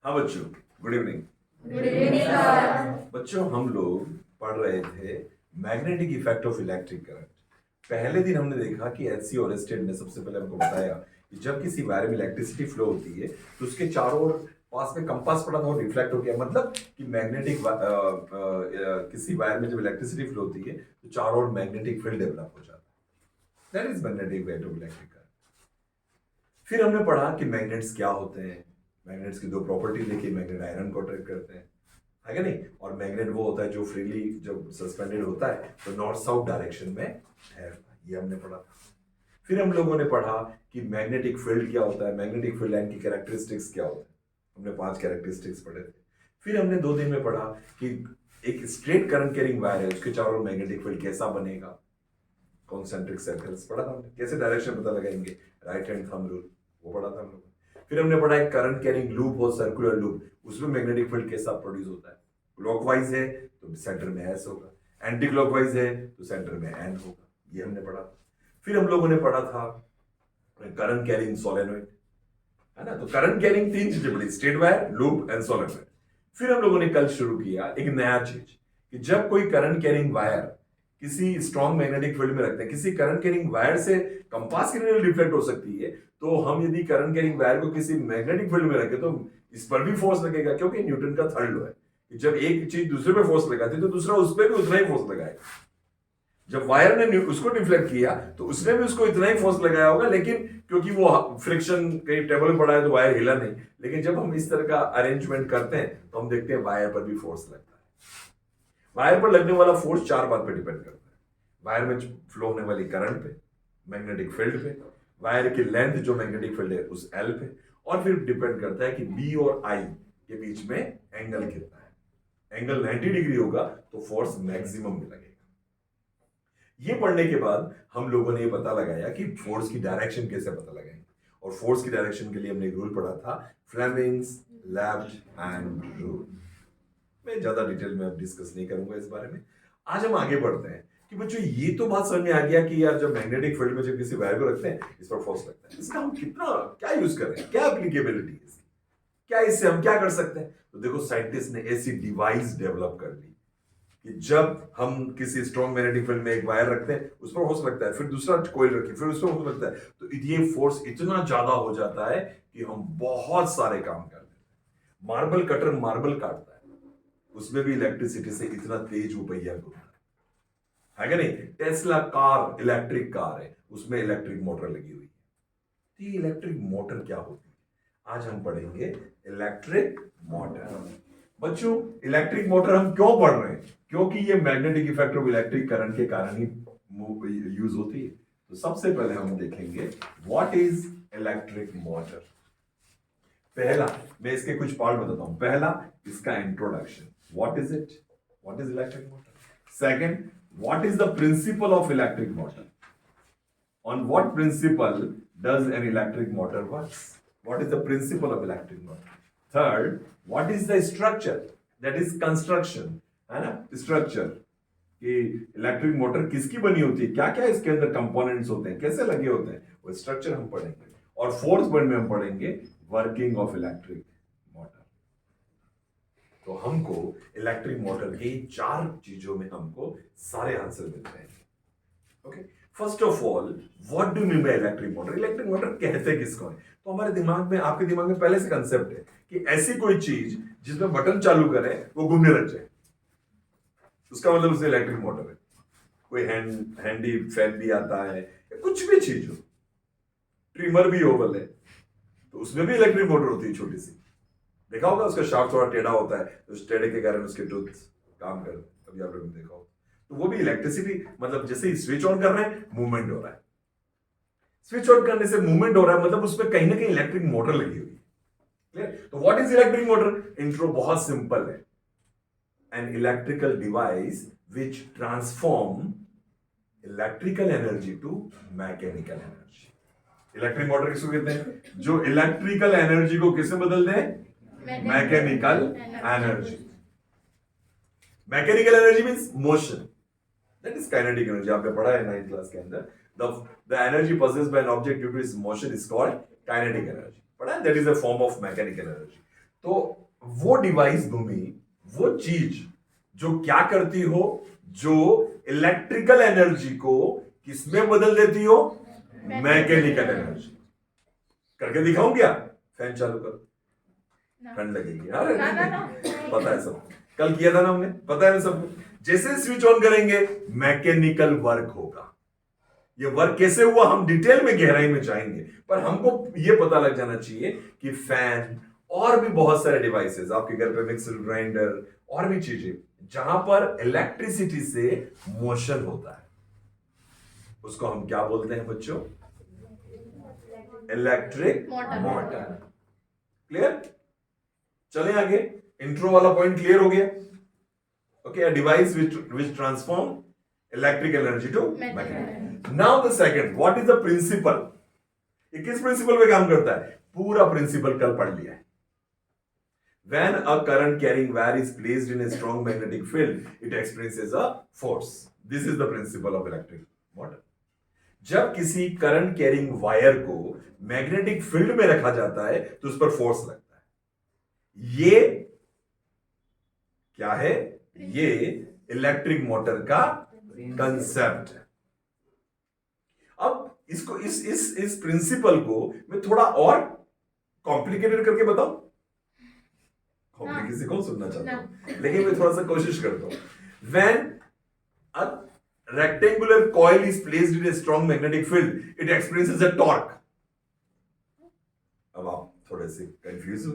हाँ बच्चों, good evening. Good evening sir. बच्चों, हम लोग पढ़ रहे थे magnetic effect of electric current. पहले दिन हमने देखा कि एचसी और स्टेट ने सबसे पहले हमको बताया कि जब किसी वायर में इलेक्ट्रिसिटी फ्लो होती है तो उसके चारों ओर पास में कंपास पड़ा था और रिफ्लेक्ट हो गया। मतलब कि मैग्नेटिक किसी वायर में जब इलेक्ट्रिसिटी फ्लो होती है तो चारों ओर मैग्नेटिक फील्ड डेवलप हो जाता है। That is magnetic effect of electric current. फिर हमने पढ़ा कि मैग्नेट्स क्या होते हैं। मैग्नेट्स की दो प्रॉपर्टी लिखी, मैग्नेट आयरन को अट्रैक्ट करते हैं, है क्या नहीं, और मैग्नेट वो होता है जो फ्रीली जब सस्पेंडेड होता है तो नॉर्थ साउथ डायरेक्शन में ठहरता है। ये हमने पढ़ा था। फिर हम लोगों ने पढ़ा कि मैग्नेटिक फील्ड क्या होता है, मैग्नेटिक फील्ड लाइन की कैरेक्टरिस्टिक्स क्या होता है। हमने 5 कैरेक्टरिस्टिक्स पढ़े थे। फिर हमने 2 दिन में पढ़ा कि एक स्ट्रेट करंट कैरिंग वायर है, उसके चारों मैग्नेटिक फील्ड कैसा बनेगा। कॉन्सेंट्रिक सर्कल्स पढ़ा था हमने, कैसे डायरेक्शन पता लगाएंगे, राइट हैंड थंब रूल, वो पढ़ा था हम लोग। फिर हमने पढ़ा एक करंट कैरिंग लूप हो, सर्कुलर लूप, उसमें मैग्नेटिक फील्ड कैसा प्रोड्यूस होता है। क्लॉकवाइज है तो सेंटर में एस होगा, एंटी क्लॉकवाइज है तो सेंटर में एन होगा। ये हमने पढ़ा था। फिर हम लोगों ने पढ़ा था करंट कैरिंग सोलेनोइड, है ना। तो करंट कैरिंग 3 चीजें पढ़ी, straight wire, loop and solenoid. फिर हम लोगों ने कल शुरू किया एक नया चीज कि जब कोई करंट कैरिंग वायर किसी स्ट्रॉन्ग मैग्नेटिक फील्ड में रखते हैं, किसी करंट कैरिंग वायर से कंपास की नीडल रिफ्लेक्ट हो सकती है, तो हम यदि करंट कैरिंग वायर को किसी मैग्नेटिक फील्ड में रखें तो इस पर भी फोर्स लगेगा, क्योंकि न्यूटन का थर्ड लॉ है कि जब एक चीज दूसरे पे फोर्स लगाती है तो दूसरा उस पर भी उतना ही फोर्स लगाएगा। जब वायर ने उसको डिफ्लेक्ट किया तो उसने भी उसको इतना ही फोर्स लगाया होगा, लेकिन क्योंकि वो फ्रिक्शन कहीं टेबल में पड़ा है तो वायर हिला नहीं। लेकिन जब हम इस तरह का अरेंजमेंट करते हैं तो हम देखते हैं वायर पर भी फोर्स लगता है। वायर पर लगने वाला फोर्स 4 बात पर डिपेंड करता है। वायर में फ्लो होने वाली करंट पे, मैग्नेटिक फील्ड पे, वायर की लेंथ जो मैग्नेटिक फील्ड है उस एल पे, और फिर डिपेंड करता है कि बी और आई के बीच में एंगल कितना है। एंगल 90 डिग्री होगा तो फोर्स मैक्सिमम में लगेगा। ये पढ़ने के बाद हम लोगों ने ये पता लगाया कि फोर्स की डायरेक्शन कैसे पता लगाएंगे। और फोर्स की डायरेक्शन के लिए हमने एक रूल पढ़ा था, फ्लेमिंग्स लेफ्ट हैंड रूल। मैं ज्यादा डिटेल में अब डिस्कस नहीं करूंगा इस बारे में। आज हम आगे बढ़ते हैं कि बच्चों ये तो बात समझ में आ गया कि यार जब मैग्नेटिक फील्ड में जब किसी वायर को रखते हैं इस पर फोर्स लगता है, इसका हम कितना क्या यूज कर रहे हैं, क्या एप्लीकेबिलिटी है इसकी, क्या इससे हम क्या कर सकते हैं। तो देखो, साइंटिस्ट ने ऐसी डिवाइस डेवलप कर ली कि जब हम किसी स्ट्रॉन्ग मैग्नेटिक फील्ड में एक वायर रखते हैं उस पर फोर्स लगता है, फिर दूसरा कॉइल रखिए फिर उस पर फोर्स लगता है, तो ये फोर्स इतना ज्यादा हो जाता है कि हम बहुत सारे काम कर लेते हैं। मार्बल कटर मार्बल काटता है, उसमें भी इलेक्ट्रिसिटी से इतना तेज वो पहिया घूमता है क्या नहीं। टेस्ला कार इलेक्ट्रिक कार है, उसमें इलेक्ट्रिक मोटर लगी हुई है। तो ये इलेक्ट्रिक मोटर क्या होती है, आज हम पढ़ेंगे इलेक्ट्रिक मोटर। बच्चों, इलेक्ट्रिक मोटर हम क्यों पढ़ रहे हैं, क्योंकि ये magnetic effect of electric current के कारण ही यूज होती है। तो सबसे पहले हम देखेंगे व्हाट इज इलेक्ट्रिक मोटर। पहला, मैं इसके कुछ पार्ट बताता हूं। पहला, इसका introduction, what is it, what is electric motor. Second, what is the principle of electric motor, on what principle does an electric motor works, what is the principle of electric motor. Third, what is the structure, that is construction, है ना, structure कि electric motor किसकी बनी होती है, क्या क्या इसके अंदर कंपोनेंट्स होते हैं, कैसे लगे होते हैं, वो स्ट्रक्चर हम पढ़ेंगे। और फोर्थ पॉइंट में हम पढ़ेंगे वर्किंग ऑफ इलेक्ट्रिक मोटर। तो हमको इलेक्ट्रिक मोटर की 4 चीजों में हमको सारे आंसर मिलते हैं। Okay, first of all, what do mean by electric motor. Electric motor कहते किसको है। तो हमारे दिमाग में, आपके दिमाग में पहले से कंसेप्ट है कि ऐसी कोई चीज जिसमें बटन चालू करे वो घूमने लग जाए, उसका मतलब उसे इलेक्ट्रिक मोटर है। कोई हैंडी फैन भी आता है, या कुछ भी चीज हो, ट्रिमर भी हो भले, तो उसमें भी इलेक्ट्रिक मोटर होती है छोटी सी। देखा होगा उसका शाफ्ट थोड़ा टेढ़ा होता है, तो उस टेढ़े के कारण उसके टूथ काम करते हैं, कभी आप लोगों ने देखा हो। तो वो भी इलेक्ट्रिसिटी, मतलब जैसे ही स्विच ऑन कर रहे हैं मूवमेंट हो रहा है, स्विच ऑन करने से मूवमेंट हो रहा है, मतलब उसमें कहीं ना कहीं इलेक्ट्रिक मोटर लगी हुई है। क्लियर। तो what is electric motor. Intro बहुत सिंपल है, an electrical device which transform electrical energy to mechanical energy. Electric motor किसको कहते हैं, जो इलेक्ट्रिकल एनर्जी को किससे बदल दे, mechanical energy. Mechanical energy means motion, that is kinetic energy. आपने पढ़ा है 9th क्लास के अंदर, the energy possessed by an object due to its motion is called kinetic energy, पढ़ा है, that is a form of mechanical energy. तो वो device भूमि, वो चीज जो क्या करती हो, जो इलेक्ट्रिकल एनर्जी को किसमें बदल देती हो, मैकेनिकल एनर्जी। करके दिखाऊं क्या? फैन चालू करो, ठंड लगेगी। अरे पता है सब, कल किया था ना हमने, पता है ना सबको। जैसे स्विच ऑन करेंगे मैकेनिकल वर्क होगा। ये वर्क कैसे हुआ हम डिटेल में गहराई में जाएंगे, पर हमको ये पता लग जाना चाहिए कि फैन और भी बहुत सारे डिवाइसेस आपके घर पे, मिक्सर ग्राइंडर और भी चीजें जहां पर इलेक्ट्रिसिटी से मोशन होता है, उसको हम क्या बोलते हैं बच्चों? Electric motor. क्लियर? चले आगे। इंट्रो वाला पॉइंट क्लियर हो गया। Okay, a device which transform electric energy to magnetic. Now the second, what is the principle? ये किस प्रिंसिपल पे काम करता है? पूरा प्रिंसिपल कल पढ़ लिया है। When a current carrying wire is placed in a strong magnetic field, it experiences a force. This is the principle of electric motor. जब किसी करंट कैरिंग वायर को मैग्नेटिक फील्ड में रखा जाता है तो उस पर फोर्स लगता है। ये क्या है? ये इलेक्ट्रिक मोटर का कंसेप्ट है। अब इसको इस प्रिंसिपल को मैं थोड़ा और कॉम्प्लिकेटेड करके बताऊं? कॉम्प्लिकेशन कौन सुनना चाहता हूं, लेकिन मैं थोड़ा सा कोशिश करता हूं। When a rectangular coil is placed in a strong magnetic field, it experiences a torque. अब आप थोड़े से कंफ्यूज हो,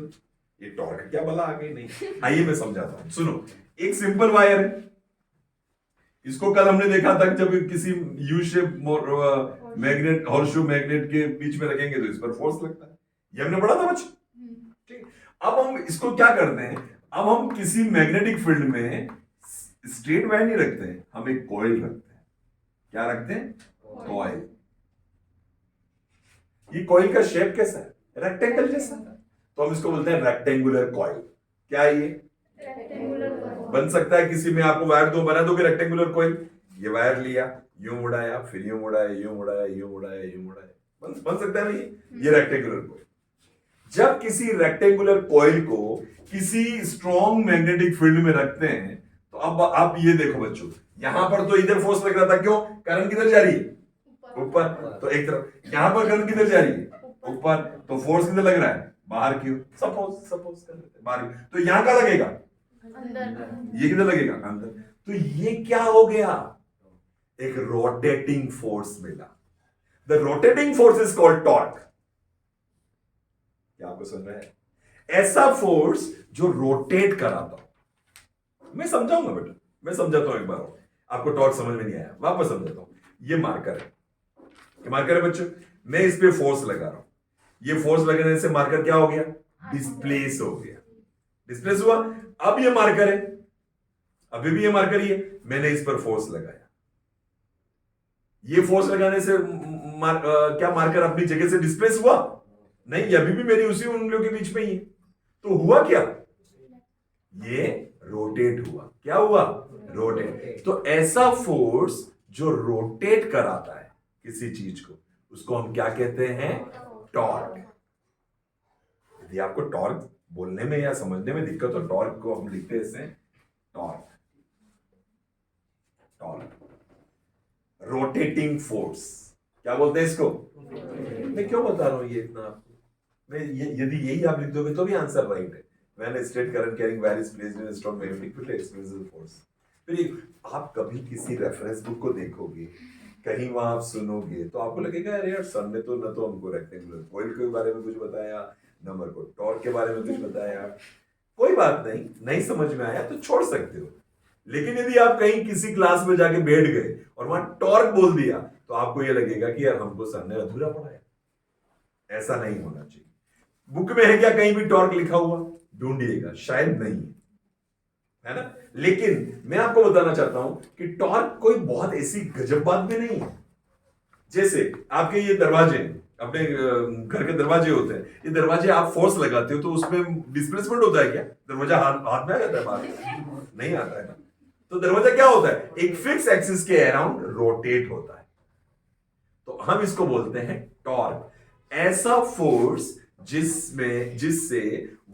ये टॉर्क क्या भला आ गई? नहीं, आइए मैं समझाता हूं। सुनो, एक सिंपल वायर है, इसको कल हमने देखा था जब किसी U shape magnet, horseshoe magnet के बीच में रखेंगे तो इस पर फोर्स लगता है। ये हमने पढ़ा था बच्चे, ठीक। अब हम इसको क्या करते हैं, अब हम किसी मैग्नेटिक फील्ड में स्ट्रेट वायर नहीं रखते हैं, हम एक कॉइल रखते हैं। क्या रखते हैं? कॉइल। ये कॉइल का शेप कैसा है? रेक्टेंगल जैसा। तो हम इसको बोलते हैं रेक्टेंगुलर कॉइल। क्या है ये? बन सकता है किसी में आपको वायर दो, बना दोगे रेक्टेंगुलर कॉइल। ये वायर लिया, यूं मुड़ाया, फिर यूं मुड़ाया, यूं मुड़ाया, यूं मुड़ाया, यूं मुड़ाया, बन सकता है नहीं? ये रेक्टेंगुलर कॉइल। जब किसी रेक्टेंगुलर कॉइल को किसी स्ट्रॉन्ग मैग्नेटिक फील्ड में रखते हैं तो अब आप ये देखो बच्चों, यहां पर तो इधर फोर्स लग रहा था, क्यों? करंट किधर जा रही है? ऊपर। तो एक तरफ यहां पर करंट किधर जा रही है? ऊपर। तो फोर्स किधर लग रहा है? बाहर क्यों? सपोज कर लेते हैं बाहर। तो यहां का लगेगा अंदर, ये किधर लगेगा? अंदर। तो ये क्या हो गया? एक रोटेटिंग फोर्स मिला। The rotating force is called torque. क्या आपको सुन रहे हैं? ऐसा फोर्स जो रोटेट कराता हो। मैं समझाऊंगा बेटा, मैं समझाता हूं एक बार। आपको टॉर्क समझ में नहीं आया, वापस समझाता हूं। ये मार्कर है, ये मार्कर है बच्चों। मैं इस पे फोर्स लगा रहा हूं, ये फोर्स लगने से मार्कर क्या हो गया? डिस्प्लेस हो गया। डिस्प्लेस हुआ। अब ये मार्कर है, अभी भी ये मार्कर ही है, मैंने इस पर फोर्स लगाया। ये फोर्स लगाने से क्या मार्कर अपनी जगह से डिस्प्लेस हुआ? नहीं, अभी भी मेरी उसी उंगलियों के बीच में ही है। तो हुआ क्या? ये रोटेट हुआ। क्या हुआ? रोटेट। तो ऐसा फोर्स जो रोटेट कराता है किसी चीज को, उसको हम क्या कहते हैं? टॉर्क। यदि आपको टॉर्क बोलने में या समझने में दिक्कत हो, टॉर्क को हम लिखते हैं ऐसे, टॉर्क। Torque, rotating force. क्या बोलते हैं इसको? मैं क्यों बता रहा हूं ये इतना आपको? मैं यदि यही आप लिख दोगे तो भी आंसर राइट है। When a straight current carrying wire is placed in a strong magnetic field, it experiences force. फिर आप कभी किसी रेफरेंस बुक को देखोगे, कहीं वहां आप सुनोगे, तो आपको लगेगा अरे यार सर ने तो न तो हमको रेक्टेंगुलर कॉइल के बारे में कुछ बताया, न मेरे को टॉर्क के बारे में कुछ बताया। कोई बात नहीं, नहीं समझ में आया तो छोड़ सकते हो। लेकिन यदि आप कहीं किसी क्लास में जाके बैठ गए और वहां टॉर्क बोल दिया तो आपको यह लगेगा कि यार हमको सर ने अधूरा पढ़ाया। ऐसा नहीं होना चाहिए। बुक में है क्या कहीं भी टॉर्क लिखा हुआ? ढूंढिएगा, शायद नहीं है ना। लेकिन मैं आपको बताना चाहता हूं कि टॉर्क कोई बहुत ऐसी गजब बात भी नहीं है। जैसे आपके ये दरवाजे, अपने घर के दरवाजे होते हैं, ये दरवाजे आप फोर्स लगाते हो तो उसमें डिस्प्लेसमेंट होता है क्या? दरवाजा हाथ में आ जाता है? बाहर नहीं आता है ना। तो दरवाजा क्या होता है? एक फिक्स एक्सिस के अराउंड रोटेट होता है। तो हम इसको बोलते हैं टॉर्क। ऐसा फोर्स जिससे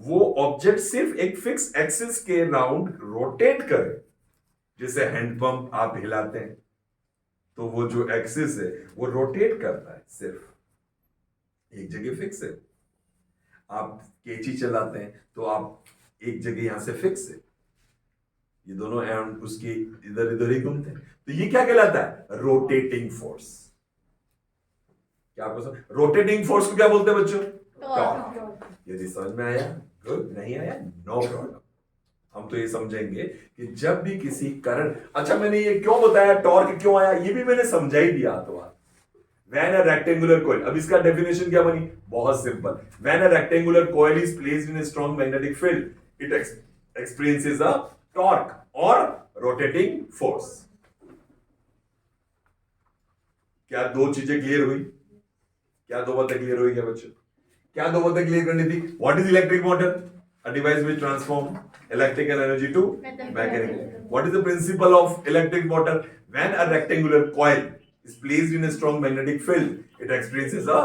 वो ऑब्जेक्ट सिर्फ एक फिक्स एक्सिस के राउंड रोटेट करे। जैसे हैंडपंप आप हिलाते हैं तो वो जो एक्सिस है वो रोटेट करता है, सिर्फ एक जगह फिक्स है। आप कैंची चलाते हैं तो आप एक जगह यहां से फिक्स है, ये दोनों एंड उसके इधर इधर ही घूमते हैं। तो ये क्या कहलाता है? Rotating force. क्या आपको रोटेटिंग फोर्स को क्या बोलते हैं बच्चों? टॉर्क। यदि समझ में आया गुड, नहीं आया नो प्रॉब्लम। हम तो ये समझेंगे कि जब भी किसी करंट, अच्छा मैंने ये क्यों बताया, टॉर्क क्यों आया, ये भी मैंने समझा ही दिया। तो व्हेन अ रेक्टेंगुलर कॉइल, अब इसका डेफिनेशन क्या बनी? बहुत simple. When a rectangular coil is placed in a strong magnetic field, it experiences a torque और रोटेटिंग फोर्स। क्या दो चीजें क्लियर हुई? क्या दो बातें क्लियर हुई क्या बच्चों? क्या दो बातें क्लियर करनी थी? What is electric motor? A device which transforms electrical energy to mechanical. What is the principle of electric motor? When a rectangular coil is placed in a strong magnetic field, it experiences a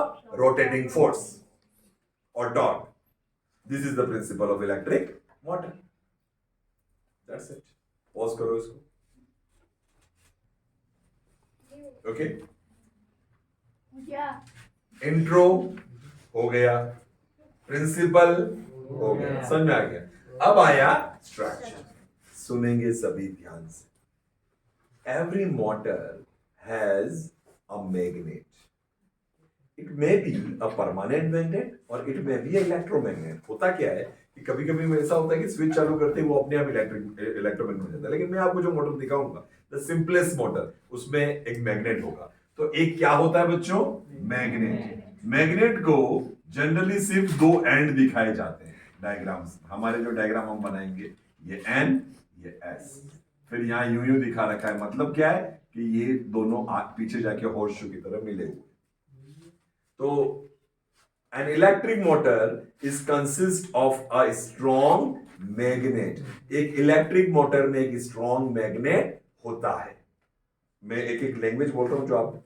rotating force or torque. This is the principle of electric motor. That's it. Pause करो इसको. Okay? Intro हो गया, principal हो गया, समझ में आ गया। अब आया स्ट्रक्चर, सुनेंगे सभी ध्यान से। Every motor has a magnet. It may be a permanent magnet और इट मे बी इलेक्ट्रोमैग्नेट। होता क्या है कि कभी कभी ऐसा होता है कि स्विच चालू करते ही वो अपने आप इलेक्ट्रोमैग्नेट हो जाता है, लेकिन मैं आपको जो मोटर दिखाऊंगा द सिंपलेस्ट मोटर, उसमें एक मैग्नेट होगा। तो एक क्या होता है बच्चों? मैग्नेट। मैग्नेट को जनरली सिर्फ दो एंड दिखाए जाते हैं डायग्राम्स। हमारे जो डायग्राम हम बनाएंगे, ये एन, ये एस, फिर यहाँ यूं दिखा रखा है। मतलब क्या है कि ये दोनों पीछे जाके हॉर्स शू की तरह मिले हुए। तो an electric motor is consist of a strong magnet. एक इलेक्ट्रिक मोटर में एक स्ट्रॉन्ग मैग्नेट होता है। मैं एक एक लैंग्वेज बोल रहा हूं जो आप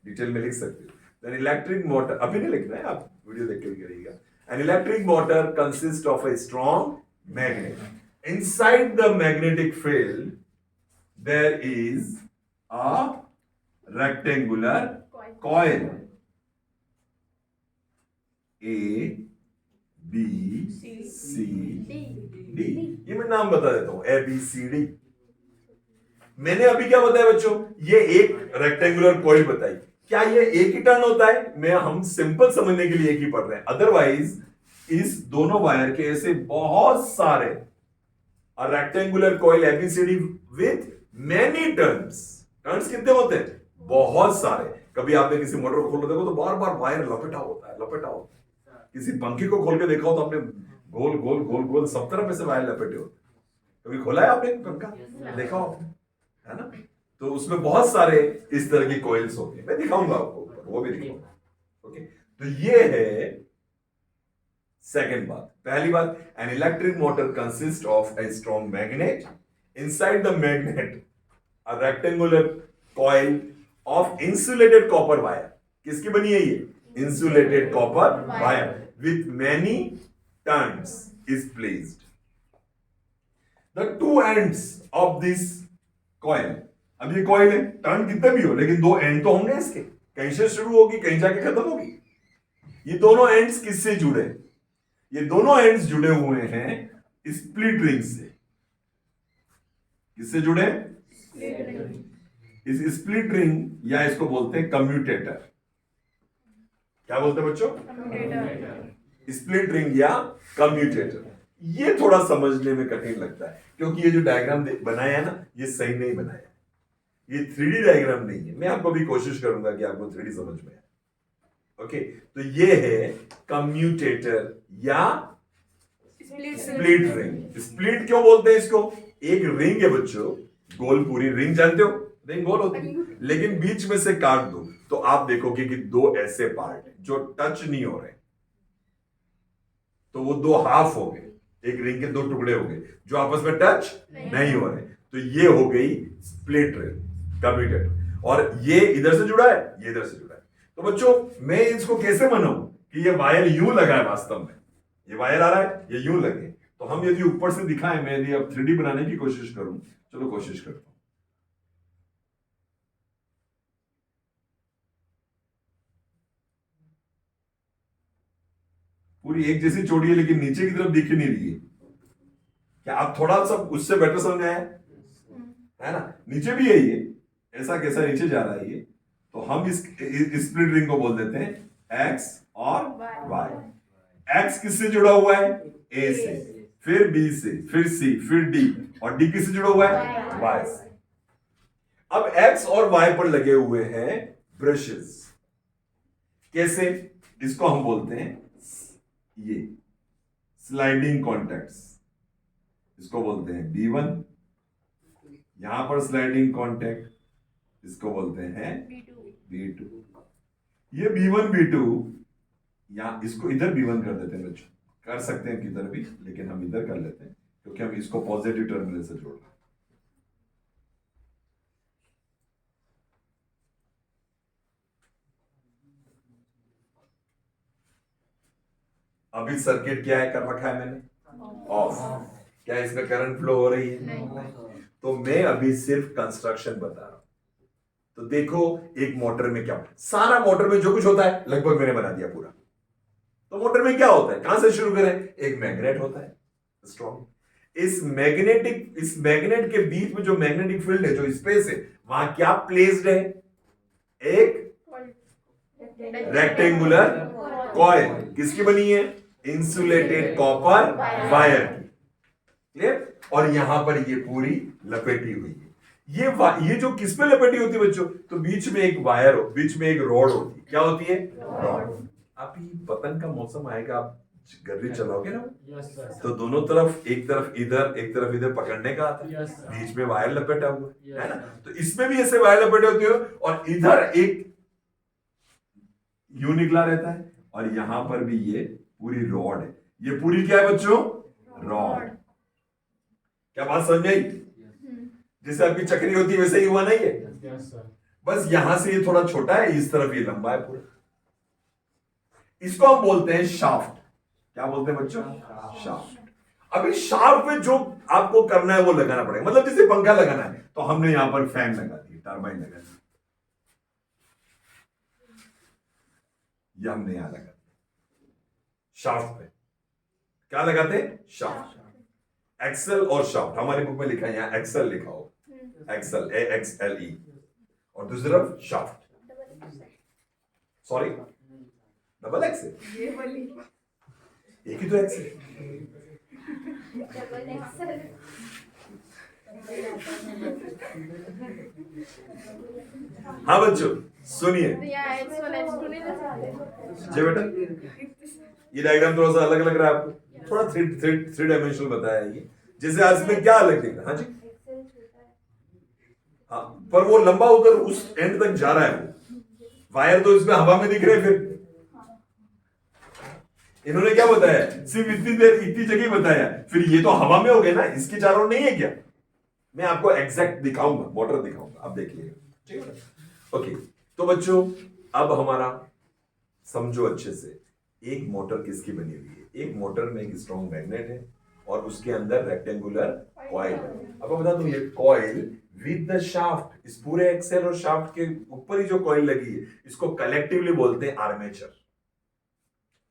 डिटेल में लिख सकते हो। An electric motor, अभी नहीं लिखना है, आप वीडियो देख के भी करिएगा। An electric motor consists of a strong magnet. Inside the magnetic field, there is a rectangular coil. A, B, C, D. ये मैं नाम बता देता हूं, A, B, C, D. मैंने अभी क्या बताया बच्चों? ये एक रेक्टेंगुलर कॉइल बताई। क्या ये एक ही टर्न होता है? मैं हम सिंपल समझने के लिए एक ही पढ़ रहे हैं, अदरवाइज इस दोनों वायर के ऐसे बहुत सारे rectangular coil ABCD with many turns. Turns कितने होते हैं? बहुत सारे। कभी आपने किसी मोटर को खोल देखो तो बार बार वायर लपेटा होता है। किसी पंखे को खोल के देखा हो तो आपने गोल गोल गोल गोल सब तरफ से वायर लपेटे होते। कभी खोला है आपने पंखा? देखा हो, है ना? तो उसमें बहुत सारे इस तरह की कॉइल्स होते हैं, मैं दिखाऊंगा आपको, वो भी दिखाऊंगा। ओके, तो ये है सेकंड बात। पहली बात, an electric motor consist of a strong magnet. Inside the magnet a rectangular coil of insulated copper wire. किसकी बनी है ये? Insulated copper wire with many turns is placed. The two ends of this coil, अब ये coil है, turn कितने भी हो लेकिन दो एंड तो होंगे इसके, कहीं से शुरू होगी कहीं जाके खत्म होगी। ये दोनों एंड्स किससे जुड़े? ये दोनों एंड्स जुड़े हुए हैं स्प्लिट रिंग से। किससे जुड़े? इस स्प्लिट रिंग या इसको बोलते हैं कम्यूटेटर। क्या बोलते हैं बच्चों? स्प्लिट रिंग या कम्यूटेटर। ये थोड़ा समझने में कठिन लगता है क्योंकि ये जो डायग्राम बनाया है ना, ये सही नहीं बनाया। ये 3D डायग्राम नहीं है। मैं आपको भी कोशिश करूंगा कि आपको 3D समझ में आए। ओके, तो ये है कम्यूटेटर या स्प्लिट रिंग। स्प्लिट क्यों बोलते हैं इसको? एक रिंग है बच्चों, गोल, पूरी रिंग जानते हो, रिंग गोल होती है, लेकिन बीच में से काट दो तो आप देखोगे कि दो ऐसे पार्ट हैं जो टच नहीं हो रहे, तो वो दो हाफ हो गए। एक रिंग के दो टुकड़े हो गए जो आपस में टच नहीं हो रहे, तो ये हो गई स्प्लिट रिंग, कम्यूटेटर। और ये इधर से जुड़ा है, ये इधर से जुड़ा है। तो बच्चों मैं इसको कैसे बनाऊं? कि ये वायर यूं लगा है वास्तव में, ये वायर आ रहा है, ये यूं लगे। तो हम यदि ऊपर से दिखाएं, मैं यदि अब 3D बनाने की कोशिश करूं, चलो कोशिश करता हूं। पूरी एक जैसी चौड़ी है लेकिन नीचे की तरफ दिख ही नहीं रही है। क्या आप थोड़ा सा उससे बेटर समझ आया है ना? नीचे भी है ये, ऐसा कैसा नीचे जा रहा है ये। तो हम इस स्प्लिट रिंग को बोल देते हैं एक्स और वाई। एक्स किससे जुड़ा हुआ है? ए से, फिर बी से, फिर सी, फिर डी, और डी किससे जुड़ा हुआ है? वाई से। अब एक्स और वाई पर लगे हुए हैं ब्रशेस। कैसे? इसको हम बोलते हैं ये स्लाइडिंग कॉन्टैक्ट्स, इसको बोलते हैं B1। यहां पर स्लाइडिंग कॉन्टैक्ट, इसको बोलते हैं B2। ये B1 B2, यहां इसको इधर B1 कर देते हैं बच्चों, कर सकते हैं किधर भी, लेकिन हम इधर कर लेते हैं क्योंकि हम इसको पॉजिटिव टर्मिनल से जोड़ रहे हैं। अभी सर्किट क्या है कर रखा है मैंने? ऑफ। क्या इसमें करंट फ्लो हो रही है? तो मैं अभी सिर्फ कंस्ट्रक्शन बता रहा हूं। तो देखो एक मोटर में क्या, सारा मोटर में जो कुछ होता है लगभग मैंने बना दिया पूरा। तो मोटर में क्या होता है, कहां से शुरू करें? एक मैग्नेट होता है स्ट्रॉन्ग। इस मैग्नेट के बीच में जो मैग्नेटिक फील्ड है, जो स्पेस है, वहां क्या प्लेस्ड है? एक रेक्टेंगुलर कॉइल। किसकी बनी है? इंसुलेटेड कॉपर वायर की। क्लियर? और यहां पर ये पूरी लपेटी हुई है। ये जो किस पे लपेटी होती है बच्चों? तो बीच में एक वायर हो, बीच में एक रॉड होती है। क्या होती है? रॉड। अभी पतन का मौसम आएगा, आप गर्री चलाओगे ना, तो दोनों तरफ, एक तरफ इधर एक तरफ इधर पकड़ने का आता है। बीच में वायर लपेटा हुआ है ना? तो इसमें भी ऐसे वायर लपेटे होते हो, और इधर एक यूं निकला रहता है, और यहां पर भी ये पूरी रॉड है। ये पूरी क्या है बच्चों? रॉड। क्या बात समझ आई? जैसे आपकी चक्री होती है वैसे ही हुआ नहीं है? बस यहां से ये थोड़ा छोटा है, इस तरफ ये लंबा है पूरा। इसको हम बोलते हैं शाफ्ट। क्या बोलते हैं बच्चों? शाफ्ट। अभी शाफ्ट में जो आपको करना है वो लगाना पड़ेगा। मतलब जैसे पंखा लगाना है तो हमने यहां पर फैन लगा दी, टरबाइन लगा दी, ये हमने यहां लगा शाफ्ट पे। क्या लगाते? शाफ्ट। एक्सल और शाफ्ट हमारे बुक में लिखा है, यहां एक्सल लिखा हो, एक्सल AXLE, और दूसरी तरफ शाफ्ट। सॉरी, डबल एक्सल, एक ही तो एक्सल। हाँ बच्चों सुनिए जी बेटा, ये डायग्राम थोड़ा सा अलग लग रहा है आपको, थोड़ा थ्री डायमेंशनल बताया ये। जैसे आज में क्या अलग दिख रहा है? हाँ जी, हाँ, पर वो लंबा उधर उस एंड तक जा रहा है, वो वायर तो इसमें हवा में दिख रहे हैं। फिर इन्होंने क्या बताया? सिर्फ इतनी देर इतनी जगह बताया, फिर ये तो हवा में हो गए ना, इसके चारों नहीं है क्या? मैं आपको एग्जैक्ट दिखाऊंगा, मोटर दिखाऊंगा, आप देखिएगा, ठीक है? ओके, तो बच्चों अब हमारा समझो अच्छे से, एक मोटर किसकी बनी हुई है? एक मोटर में एक स्ट्रॉन्ग मैग्नेट है और उसके अंदर रेक्टेंगुलर कॉइल है। अब मैं बता दूं, ये कॉइल विद द शाफ्ट, इस पूरे एक्सेल और शाफ्ट के ऊपर ही जो कॉइल लगी है, इसको कलेक्टिवली बोलते हैं आर्मेचर।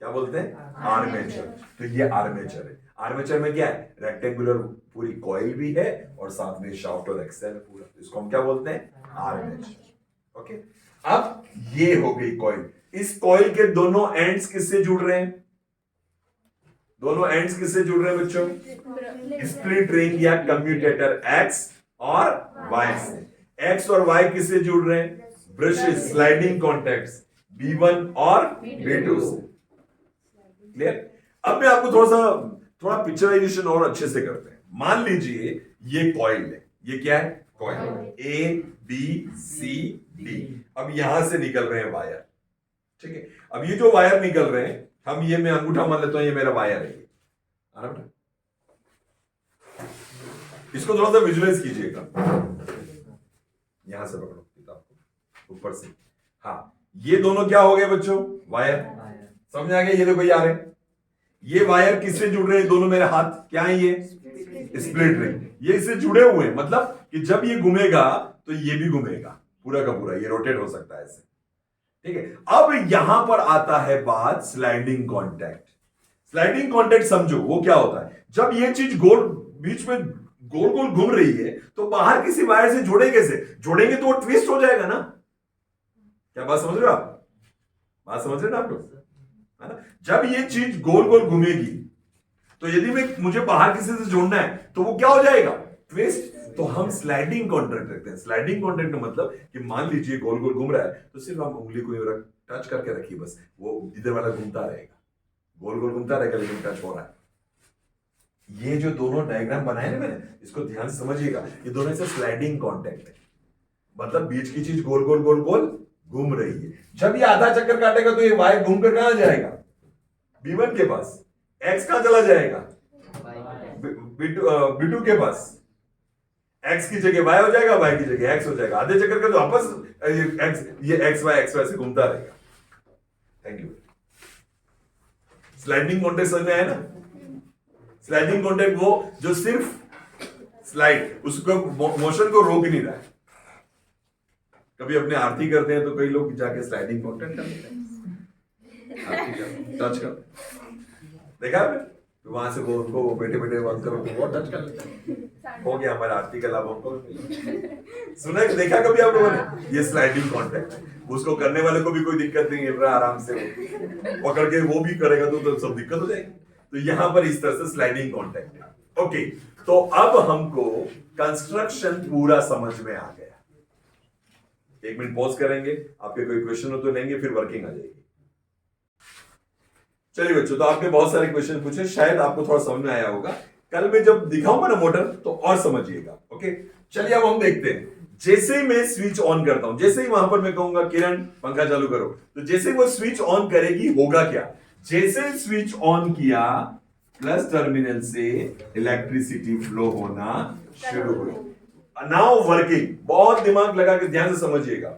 क्या बोलते हैं? आर्मेचर। तो ये आर्मेचर है। आर्मेचर में क्या है? रेक्टेंगुलर पूरी कॉइल भी है और साथ में शाफ्ट और एक्सेल है पूरा। इसको हम क्या बोलते हैं? आर्मेचर। ओके, अब ये हो गई कॉइल। इस कॉइल के दोनों एंड्स किससे जुड़ रहे हैं? दोनों एंड्स किससे जुड़ रहे हैं बच्चों? स्प्लिट रिंग या कम्यूटेटर एक्स और वाई से। एक्स और वाई किससे जुड़ रहे हैं? ब्रशेस, स्लाइडिंग कॉन्टैक्ट्स B1 और B2 से। क्लियर? अब मैं आपको थोड़ा पिक्चराइजेशन और अच्छे से करते हैं। मान लीजिए ये कॉइल है, ये क्या है? Coil ABCD। अब यहां से निकल रहे हैं वायर, ठीक है? अब ये जो वायर निकल रहे हैं, हम ये मैं अंगूठा मान लेता हूं, ये मेरा वायर है, आ रहा बेटा? इसको थोड़ा सा विजुअलाइज कीजिएगा, यहां से पकड़ो किताब को ऊपर से। हाँ, ये दोनों क्या हो गए बच्चों? वायर। समझ आ गया? ये देखो ये आ रहे हैं, ये वायर किससे जुड़ रहे हैं? दोनों मेरे हाथ क्या है? ये स्प्लिट रिंग, ये इससे जुड़े हुए हैं, मतलब कि जब ये घूमेगा तो ये भी घूमेगा, पूरा का पूरा ये रोटेट हो सकता है इससे। ठीक है, अब यहां पर आता है बात स्लाइडिंग कॉन्टैक्ट। स्लाइडिंग कॉन्टैक्ट समझो वो क्या होता है। जब ये चीज गोल बीच में गोल गोल घूम रही है तो बाहर किसी वायर से जोड़े कैसे? जोड़ेंगे तो वो ट्विस्ट हो जाएगा ना। क्या बात समझ रहे हो आप? बात समझ रहे हो ना आप लोग? है ना? जब ये चीज गोल गोल घूमेगी तो यदि मैं मुझे बाहर किसी से जोड़ना है तो वो क्या हो जाएगा? ट्विस्ट। तो हम स्लाइडिंग कॉन्टैक्ट रखते हैं। स्लाइडिंग कॉन्टैक्ट का मतलब कि मान लीजिए गोल गोल घूम रहा है तो सिर्फ आप उंगली को टच करके रखिए, बस वो इधर वाला घूमता रहेगा, गोल गोल घूमता रहेगा लेकिन टच हो रहा है। ये जो दोनों डायग्राम बनाए ना मैंने, इसको ध्यान से समझिएगा, ये दोनों से स्लाइडिंग कॉन्टैक्ट है, मतलब बीच की चीज गोल गोल गोल गोल घूम रही है। जब ये आधा चक्कर काटेगा तो ये वायर घूम कर कहां जाएगा? B1 के पास। एक्स कहां चला जाएगा? B2 के पास। एक्स की जगह वाई हो जाएगा, वाई की जगह एक्स हो जाएगा। आधे चक्कर का तो आपस ये एक्स वाई से घूमता रहेगा। Thank you. स्लाइडिंग कॉन्टैक्ट समझ में आया ना? स्लाइडिंग कॉन्टैक्ट वो जो सिर्फ स्लाइड, उसको मोशन को रोक नहीं रहा है। कभी अपने आरती करते हैं तो कई लोग जाके स्लाइडिंग कॉन्टैक्ट कर लेते हैं, आरती कर टच कर, देखा आपने? तो वहां से वो उनको बैठे बैठे बात करो तो वो टच कर लेते हैं। हो गया हमारा आरती का लाभ हमको। सुना देखा कभी आप लोगों ने? ये स्लाइडिंग कॉन्टैक्ट, उसको करने वाले को भी कोई दिक्कत नहीं है, आराम से पकड़ के वो भी करेगा तो सब दिक्कत हो जाएगी। तो यहां पर इस तरह से स्लाइडिंग कॉन्टैक्ट है। ओके, तो अब हमको कंस्ट्रक्शन पूरा समझ में आ गया। 1 मिनट पॉज करेंगे, आपके कोई क्वेश्चन हो तो लेंगे, फिर वर्किंग आ जाएगी। चलिए बच्चों, तो आपने बहुत सारे क्वेश्चन पूछे, शायद आपको थोड़ा समझ में आया होगा। कल मैं जब दिखाऊंगा ना मोटर तो और समझिएगा। ओके, चलिए अब हम देखते हैं। जैसे ही मैं स्विच ऑन करता हूं, जैसे ही वहां पर मैं कहूंगा किरण पंखा चालू करो, तो जैसे वो स्विच ऑन करेगी होगा क्या? जैसे स्विच ऑन किया, प्लस टर्मिनल से इलेक्ट्रिसिटी फ्लो होना शुरू हुई। नाउ वर्किंग, बहुत दिमाग लगा के ध्यान से समझिएगा।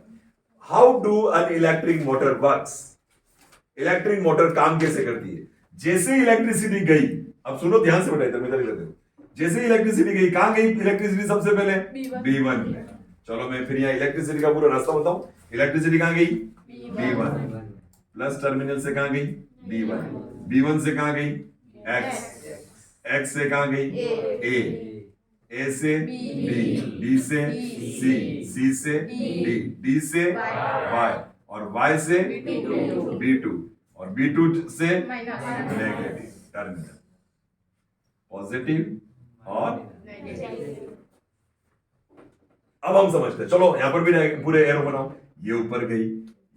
How do an electric motor works? Electric motor काम कैसे करती है? जैसे इलेक्ट्रिसिटी गई, अब सुनो ध्यान से बेटा, इधर जैसे इलेक्ट्रिसिटी गई, कहां गई इलेक्ट्रिसिटी? सबसे पहले B1 में। चलो मैं फिर यहां इलेक्ट्रिसिटी का पूरा रास्ता बताऊं। इलेक्ट्रिसिटी कहां गई? B1। प्लस टर्मिनल से कहां गई? B1। B1 से कहां गई? X। X से कहां गई? A से B से C से D से Y, और Y से B2, और B2 से नेगेटिव टर्मिनल, पॉजिटिव और नेगेटिव। अब हम समझते हैं, चलो यहां पर भी पूरे एरो बनाओ। ये ऊपर गई,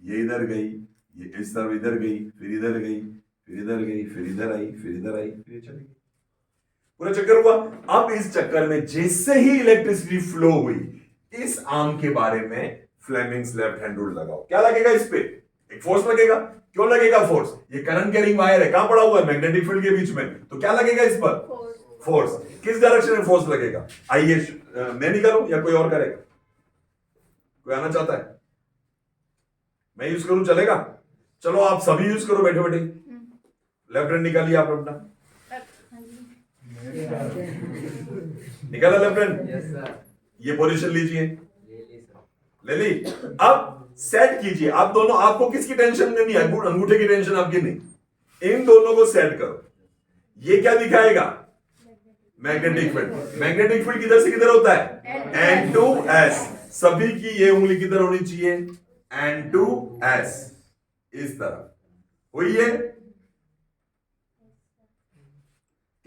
ये इधर गई, ये इस तरफ इधर गई, फिर इधर गई, फिर इधर गई, फिर इधर आई, फिर इधर आई, फिर चली गई, पूरा चक्कर हुआ। अब इस चक्कर में जैसे ही इलेक्ट्रिसिटी फ्लो हुई, इस आर्म के बारे में फ्लेमिंग्स लेफ्ट हैंड रूल लगाओ। क्या लगेगा इस पे? एक फोर्स लगेगा। क्यों लगेगा फोर्स? ये करंट कैरिंग वायर है, कहां पड़ा हुआ है? मैग्नेटिक फील्ड के बीच में, तो क्या लगेगा इस पर? फोर्स। किस डायरेक्शन में फोर्स लगेगा? आइए मैं नहीं करूं या कोई और करेगा? कोई आना चाहता है? मैं यूज करूं चलेगा? चलो आप सभी यूज करो बैठे बैठे। लेफ्ट हैंड निकालिए आप अपना, निकाला लेफ्ट हैंड। ये पोजीशन लीजिए, ले ली। अब सेट कीजिए। आप दोनों, आपको किसकी टेंशन नहीं है? अंगूठे की टेंशन आपकी नहीं। इन दोनों को सेट करो। ये क्या दिखाएगा? Magnetic field. मैग्नेटिक फील्ड किधर से किधर होता है? N2S। सभी की ये उंगली किधर होनी चाहिए? N2S, इस तरह हुई है।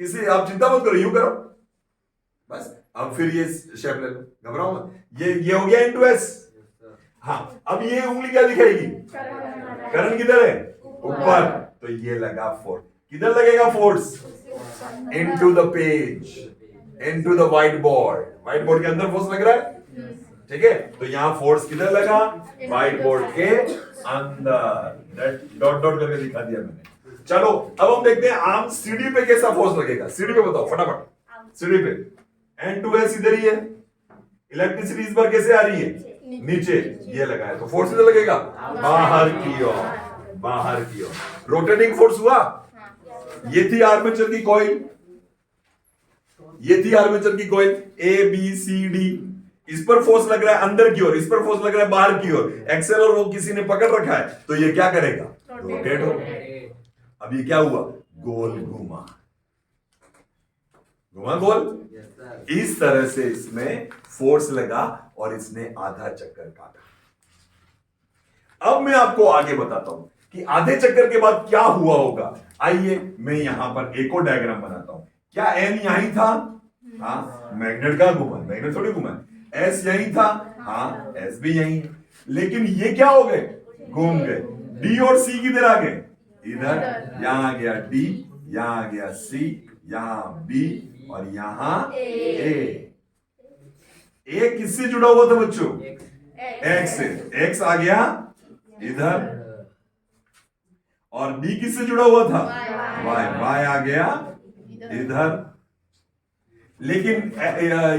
किसी, आप चिंता मत करो, यूं करो बस। अब फिर ये शेप ले लो, घबराओ मत। ये हो गया N2S। हाँ, अब ये उंगली क्या दिखाएगी? करंट किधर है? ऊपर। तो ये लगा फोर्स। किधर लगेगा force? Into the page, into the white board. White board के अंदर फोर्स लग रहा है, ठीक है? तो यहां फोर्स किधर लगा? व्हाइट बोर्ड के अंदर। डॉट डॉट करके दिखा दिया मैंने। चलो अब हम देखते हैं आर्म सीढ़ी पे कैसा फोर्स लगेगा। सीढ़ी पे बताओ फटाफट। सीढ़ी पे N2S इधर ही है, इलेक्ट्रिसिटी इस बार कैसे आ रही है? नीचे। ये लगा है तो फोर्स किधर लगेगा? बाहर की ओर। बाहर की ओर। रोटेटिंग फोर्स हुआ, ये थी आर्मेचर की कॉइल, ये थी आर्मेचर की coil A B C D. इस पर फोर्स लग रहा है अंदर की ओर, इस पर फोर्स लग रहा है बाहर की ओर। एक्सेल और वो किसी ने पकड़ रखा है, तो ये क्या करेगा? रोटेट होगा। अब ये क्या हुआ? गोल घूमा, घुमा गोल। इस तरह से इसमें फोर्स लगा और इसने आधा चक्कर काटा। अब मैं आपको आगे बताता हूं कि आधे चक्कर के बाद क्या हुआ होगा। आइए मैं यहां पर एक और डायग्राम बनाता हूं। क्या एन यहीं था? हाँ, मैग्नेट का घुमा, मैग्नेट थोड़ी घुमा। एस यहीं था, हाँ एस भी यहीं है। लेकिन ये क्या हो गए? घूम गए। डी और सी किधर आ गए? इधर। यहां आ गया डी, यहां आ गया सी, यहां बी और यहां ए। ए किससे जुड़ा हुआ था बच्चों? एक्स से। एक्स आ गया इधर और बी किससे जुड़ा हुआ था? वाई। वाई आ गया इधर। लेकिन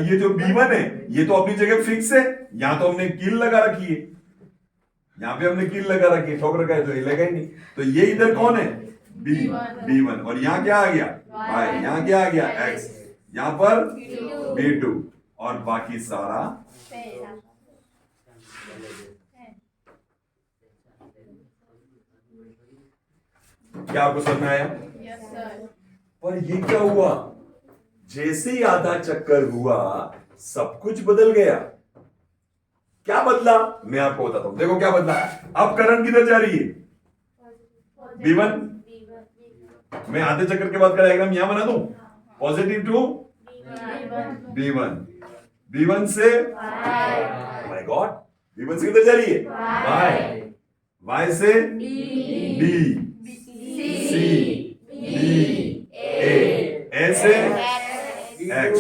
ये जो B1 है ये तो अपनी जगह फिक्स है। यहां तो हमने कील लगा रखी है, यहां पे हमने कील लगा रखी है, ठोक रखा है, तो ये लगा ही नहीं। तो ये इधर कौन है? B1। और यहां क्या आ गया? Y। यहां क्या आ गया? X। यहां पर B2 और बाकी सारा क्या आपको समझ में आया? पर ये क्या हुआ? जैसे ही आधा चक्कर हुआ सब कुछ बदल गया। क्या बदला? मैं आपको बताता हूं। देखो क्या बदला। अब करंट किधर जा रही है? B1। मैं आधे चक्कर के बाद का डायग्राम यहां बना दूं। Positive to B1। B1 से माय गॉड, B1 से किधर जा रही है? Y। Y से D, C, D, A से X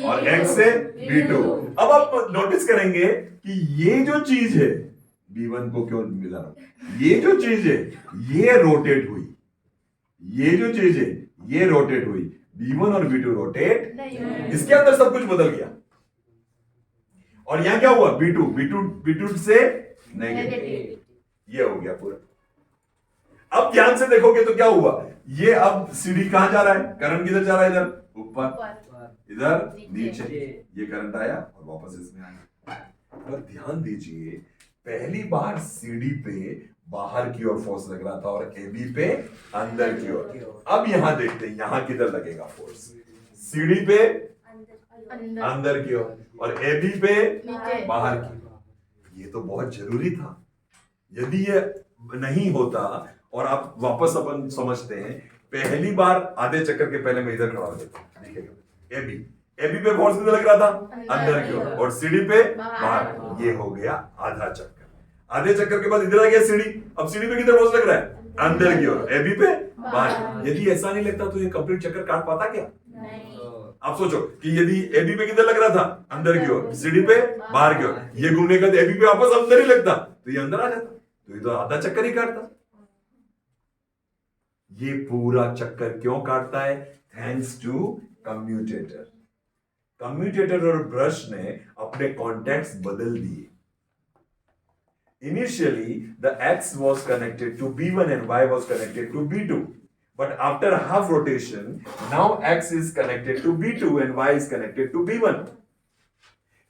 और X से B2। अब आप नोटिस करेंगे कि ये जो चीज है B1 को क्यों मिला, ये जो चीज है ये रोटेट हुई, ये जो चीज है ये रोटेट हुई। B1 और B2 रोटेट, इसके अंदर सब कुछ बदल गया। और यहां क्या हुआ? B2 से नेगेटिव, ये हो गया पूरा। अब ध्यान से देखोगे तो क्या हुआ? ये अब सीढ़ी कहां जा रहा है? करंट किधर जा रहा है? इधर ऊपर, इधर नीचे। ये करंट आया और वापस इसमें आया। और ध्यान दीजिए, पहली बार सीढ़ी पे बाहर की ओर फोर्स लग रहा था और एबी पे अंदर की ओर। अब यहां देखते हैं यहां किधर लगेगा फोर्स। सीढ़ी पे अंदर की ओर और एबी पे बाहर की। ये तो बहुत जरूरी था। यदि ये नहीं होता, और आप वापस अपन समझते हैं, पहली बार आधे चक्कर के पहले मैं इधर खड़ा हो जाता, देखिएगा एबी पे फोर्स किधर लग रहा था? अंदर की ओर और सीढ़ी पे बाहर। ये हो गया आधा चक्कर। आधे चक्कर के बाद इधर आ गया सीढ़ी। अब सीढ़ी पे किधर फोर्स लग रहा है? अंदर की ओर, एबी पे बाहर। यदि ऐसा नहीं लगता तो ये कंप्लीट चक्कर काट पाता क्या? आप सोचो कि यदि एबी पे किधर लग रहा था? अंदर की ओर, सीढ़ी पे बाहर की ओर, ये घूमने का एबी पे वापस अंदर ही लगता तो ये अंदर आ जाता, तो ये तो आधा चक्कर ही काटता। ये पूरा चक्कर क्यों काटता है? Thanks to commutator. कम्यूटेटर और ब्रश ने अपने कॉन्टैक्ट्स बदल दिए। Initially, the X was connected to B1 and Y was connected to B2. But after half rotation, now X is connected to B2 and Y is connected to B1.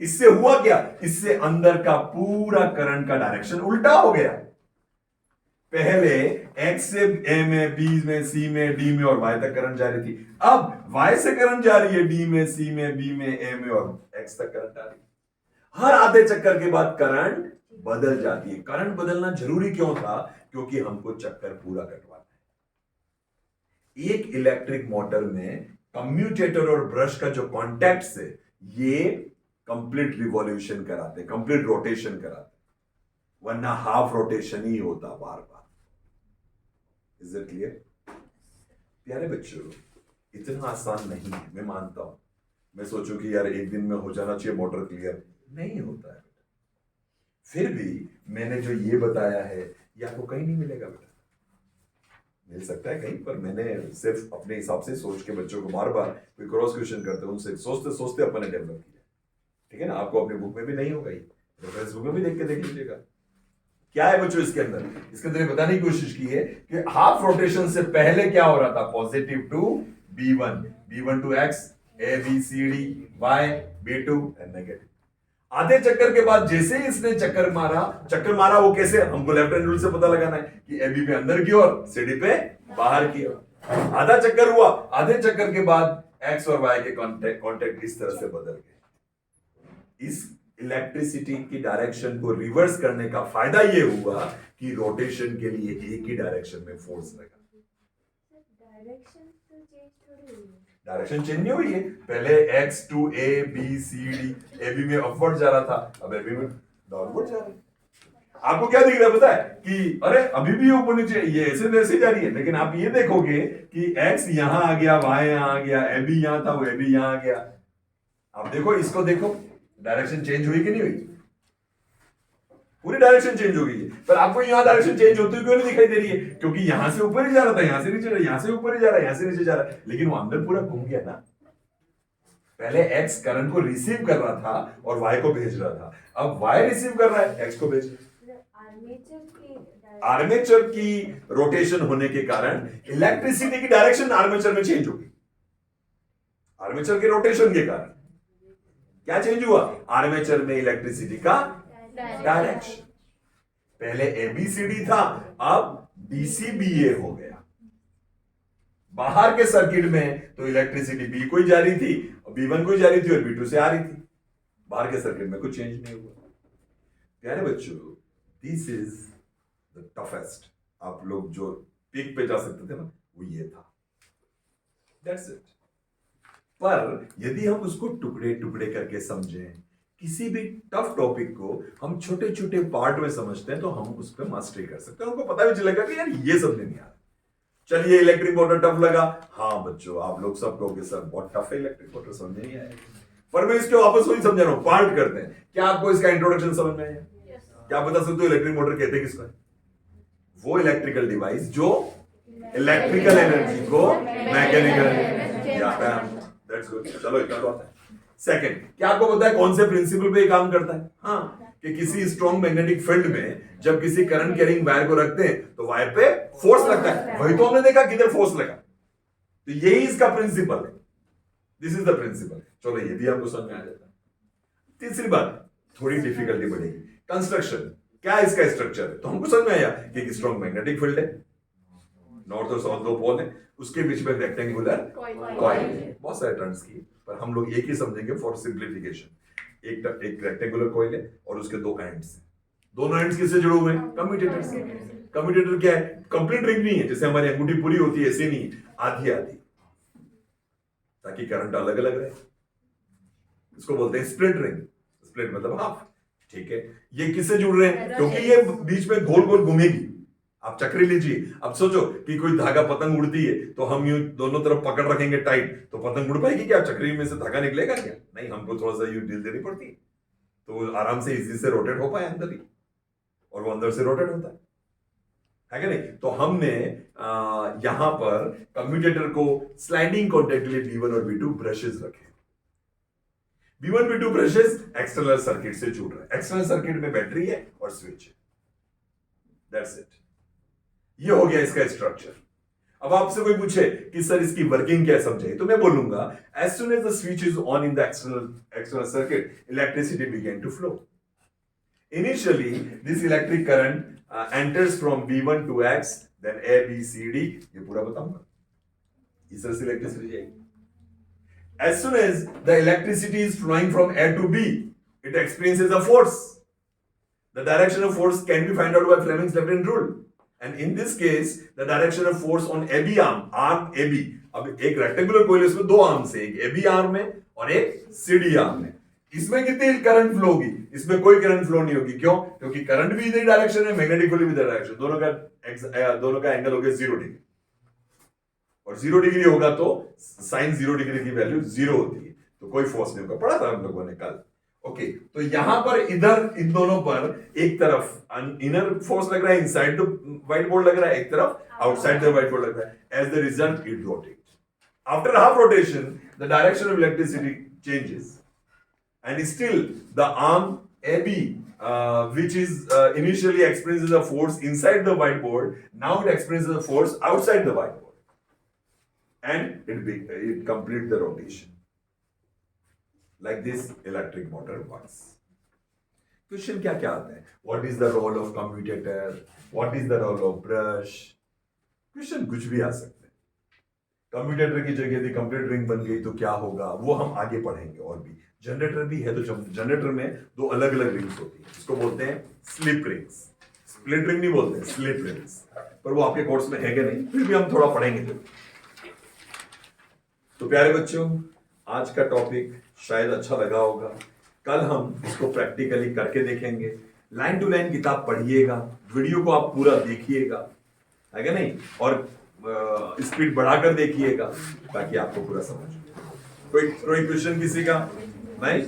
इससे हुआ क्या? इससे अंदर का पूरा करंट का डायरेक्शन उल्टा हो गया। पहले X से A में, B में, C में, D में और Y तक करंट जा रही थी। अब Y से करंट जा रही है D में, C में, B में, A में और X तक करंट आ रही है। हर आधे चक्कर के बाद करंट बदल जाती है। करंट बदलना जरूरी क्यों था? क्योंकि हमको चक्कर पूरा कटवाना है। एक इलेक्ट्रिक मोटर में कम्यूटेटर और ब्रश का जो कॉन्टैक्ट्स है ये कंप्लीट रिवॉल्यूशन कराते, कंप्लीट रोटेशन कराते, वरना हाफ रोटेशन ही होता बार बार। Is it clear? प्यारे बच्चों, इतना आसान नहीं है, मैं मानता हूं। मैं सोचूं कि यार एक दिन में हो जाना चाहिए मोटर क्लियर, नहीं होता है। फिर भी मैंने जो ये बताया है ये आपको कहीं नहीं मिलेगा बेटा। मिल सकता है कहीं, पर मैंने सिर्फ अपने हिसाब से सोच के बच्चों को बार बार कोई क्रॉस क्वेश्चन करते हैं उनसे सोचते सोचते अपने डेवलप किया। ठीक है ना? आपको अपने बुक में भी नहीं होगा, ही रेफरेंस बुक में भी देख के देख लीजिएगा क्या है बच्चों इसके अंदर? इसके अंदर ये बताने की कोशिश की है कि हाफ रोटेशन से पहले क्या हो रहा था? Positive to B1, B1 to X, A B C D Y, B2 and negative. आधे चक्कर के बाद जैसे ही इसने चक्कर मारा वो कैसे? हमको लेफ्ट हैंड रूल से पता लगाना है कि AB पे अंदर की ओर, CD पे बाहर की ओर। आधा चक्कर हुआ, आधे चक्कर के बाद X और Y के कांटेक्ट इस तरह से बदल गए। इस इलेक्ट्रिसिटी की डायरेक्शन को रिवर्स करने का फायदा ये हुआ कि रोटेशन के लिए एक ही डायरेक्शन में फोर्स लगा। डायरेक्शन चेंज नहीं हुई है। पहले X to A B C D, AB में अपवर्ड जा रहा था, अब AB में डाउनवर्ड जा रहा है। आपको क्या दिख रहा है पता है कि अरे अभी भी ऊपर नीचे ये ऐसे जा रही है, लेकिन आप ये देखोगे कि X यहां आ गया, Y यहां आ गया, AB यहां था, वो AB यहां आ गया। आप देखो, इसको देखो, डायरेक्शन चेंज हुई कि नहीं हुई? पूरी डायरेक्शन चेंज हो गई है। पर आपको यहां डायरेक्शन चेंज होती हुई क्यों नहीं दिखाई दे रही है? क्योंकि यहां से ऊपर ही जा रहा था, यहां से नीचे, यहां से ऊपर ही जा रहा है, यहां से नीचे जा रहा है, लेकिन वो अंदर पूरा घूम गया ना। पहले X करंट को रिसीव कर रहा था और Y को भेज रहा था, अब Y रिसीव कर रहा है, X को भेज रहा है। आर्मेचर की रोटेशन होने के कारण इलेक्ट्रिसिटी की डायरेक्शन आर्मेचर में चेंज होगी। आर्मेचर के रोटेशन के कारण क्या चेंज हुआ? आर्मेचर में इलेक्ट्रिसिटी का डायरेक्शन। पहले ABCD था, अब DCBA हो गया। बाहर के सर्किट में तो इलेक्ट्रिसिटी B को ही जा रही थी, B1 को ही जा रही थी और B2 से आ रही थी। बाहर के सर्किट में कुछ चेंज नहीं हुआ। प्यारे बच्चों, दिस इज द टफेस्ट। आप लोग जो पीक पे जा सकते थे ना, वो ये था। That's it. पर यदि हम उसको टुकड़े टुकड़े करके समझें, किसी भी टफ टॉपिक को हम छोटे छोटे पार्ट में समझते हैं, तो हम उस पर मास्टरी कर सकते हैं। हमको पता भी चलेगा कि यार ये समझ नहीं आ रहा। चलिए, इलेक्ट्रिक मोटर टफ लगा। हाँ बच्चों, आप लोग सब कहोगे सर बहुत टफ है इलेक्ट्रिक मोटर, समझ नहीं आया। पर मैं इसके वापस वही समझा रहा हूँ, पार्ट करते हैं। क्या आपको इसका इंट्रोडक्शन समझ में आया? क्या बता सकते हो इलेक्ट्रिक मोटर कहते किसको है? वो इलेक्ट्रिकल डिवाइस जो इलेक्ट्रिकल एनर्जी को मैकेनिकल जाता है। That's good. चलो, इतना तो आता है। सेकंड, क्या आपको पता है कौन से प्रिंसिपल पे काम करता है? हाँ, कि किसी स्ट्रॉन्ग मैग्नेटिक फील्ड में जब किसी करंट कैरिंग वायर को रखते हैं तो वायर पे फोर्स लगता है। वही तो हमने देखा किधर फोर्स लगा। तो यही इसका प्रिंसिपल है। This is the principle. चलो, ये भी आपको समझ में आ जाता है। तीसरी बात, थोड़ी डिफिकल्टी बढ़ेगी। कंस्ट्रक्शन, क्या इसका स्ट्रक्चर है? तो हमको समझ में आया कि एक स्ट्रॉन्ग मैग्नेटिक फील्ड है, नॉर्थ और साउथ दो पोल है, उसके बीच में रेक्टेंगुलर कॉइल है, बहुत सारे टर्न्स की, पर हम लोग एक ही समझेंगे फॉर सिंप्लीफिकेशन। एक रेक्टेंगुलर कॉइल है और उसके दो एंड्स हैं। दोनों एंड्स किससे जुड़े हुए हैं? कम्यूटेटर से। कम्यूटेटर क्या है? कंप्लीट रिंग नहीं है, जैसे हमारी अंगूठी पूरी होती है ऐसे नहीं, आधी आधी, ताकि करंट अलग अलग रहे। इसको बोलते हैं स्प्लिट रिंग। स्प्लिट मतलब हाफ। ठीक है, ये किससे जुड़ रहे हैं? क्योंकि ये बीच में गोल गोल घूमेगी। आप चक्री लीजिए। अब सोचो कि कोई धागा पतंग उड़ती है, तो हम यूं दोनों तरफ पकड़ रखेंगे टाइट, तो पतंग उड़ पाएगी क्या? चक्री में से धागा निकलेगा क्या? नहीं, हमको थोड़ा सा यूं ढील देनी पड़ती है, तो आराम से इजी से रोटेट हो पाए अंदर ही, और वो अंदर से रोटेट होता है कि नहीं? तो हमने यहां पर कम्यूटेटर को स्लाइडिंग कॉन्टेक्ट के लिए B1 और B2 ब्रशेस रखे। B1 B2 brushes external circuit से जुड़ रहे हैं। एक्सटर्नल सर्किट में बैटरी है और स्विच है। That's it. ये हो गया इसका स्ट्रक्चर। अब आपसे कोई पूछे कि सर इसकी वर्किंग क्या समझे, तो मैं बोलूंगा as soon as the switch is on in the external circuit, electricity begin to flow. Initially this electric current enters from B1 to X, देन A B C D, ये पूरा बताऊंगा। इस तरह से इलेक्ट्रिसिटी जाएगी। As soon as the electricity is flowing from A to B, it experiences a force. The direction of force can be found out by Fleming's left-hand rule. And in this case, the direction of force on AB arm AB. अब एक rectangular coil, इसमें दो arms है, एक AB arm में और एक CD arm में। इसमें कितनी करंट फ्लो होगी? इसमें कोई करंट फ्लो नहीं होगी। क्यों? क्योंकि करंट भी इधर डायरेक्शन है, मैग्नेटिक फील्ड भी इधर डायरेक्शन, दोनों का एंगल हो गया 0 डिग्री। और 0 डिग्री होगा तो साइन 0 डिग्री की वैल्यू 0 होती है, तो कोई फोर्स नहीं होगा। पढ़ा था हम लोगों ने कल। ओके, तो यहां पर इधर इन दोनों पर एक तरफ इनर फोर्स लग रहा है, इनसाइड द व्हाइट बोर्ड लग रहा है, एक तरफ आउटसाइड द व्हाइट बोर्ड लग रहा है। As the result it rotate. After half rotation the direction of electricity changes and still the arm AB, which is initially experiences a force inside the whiteboard, now it experiences a force outside the whiteboard, and it completes the rotation. Like this, electric motor works. Question क्या क्या आता है? What is the role of commutator? What is the role of brush? Question कुछ भी आ सकते हैं. Commutator की जगह यदि कंप्लीट रिंग बन गई तो क्या होगा, वो हम आगे पढ़ेंगे. और भी जनरेटर भी है, तो जनरेटर में दो अलग अलग रिंग्स होती है, इसको बोलते हैं स्लिप रिंग्स. स्प्लिट रिंग नहीं बोलते, स्लिप रिंग्स. पर वो आपके कोर्स में है कि नहीं, फिर भी हम थोड़ा पढ़ेंगे. तो प्यारे बच्चों, आज का टॉपिक शायद अच्छा लगा होगा. कल हम इसको प्रैक्टिकली करके देखेंगे. लाइन टू लाइन किताब पढ़िएगा, वीडियो को आप पूरा देखिएगा, है क्या नहीं, और स्पीड बढ़ाकर देखिएगा ताकि आपको पूरा समझ. कोई क्वेश्चन किसी का नहीं?